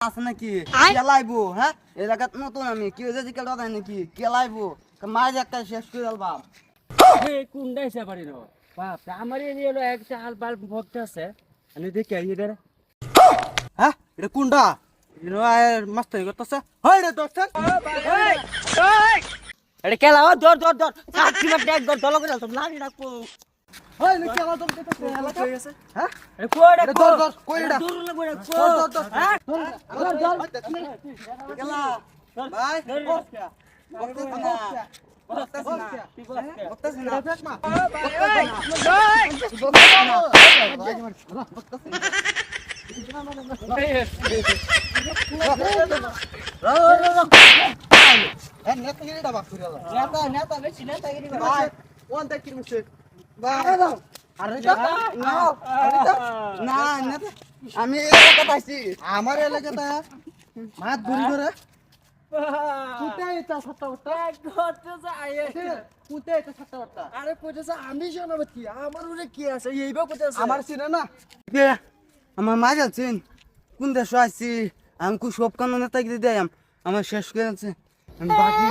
আছে নাকি কেলাইবো হ্যাঁ এলাকাত নতুন আমি কি হয়েছে যে কেলা দেয় নাকি কেলাইবো মাঝে একটা শেষ করে আলবাম কোনটা হিসাব পারি না বাপ আমার এরিয়া হলো একটা আলবাল ভক্ত আছে আমি দেখি এদের হ্যাঁ এটা কোনটা মাস্টারি করতেছে হয় রে দোস্ত এটা কেলা দর দর দর সাক্ষী মাঠ এক দর দল করে সব লাগি রাখবো হয় নাকি আমার দম দিতেছে এলাকা হ্যাঁ আরে কোড়া এটা দর দর কই এটা দূর লাগবে দর দর দর হ্যাঁ দর দর কেলা ভাই বকতেছ না বকতেছ না নেতা বেশি নেতাগিরি ভাই কোন দেখি মুছে আমি এলাকা পাইছি আমার এলাকাটা মাছ ধরি করে আরে কোথায় আমি জানাবো কি আমার ওরে কি আছে এইবার কোথায় আছে আমার চিনে না আমার মাছ আছেন কোন দেশ আসছি আমি খুব সব কানো নেতাগিরি দেয় আমার শেষ করে আছে আমি বাকি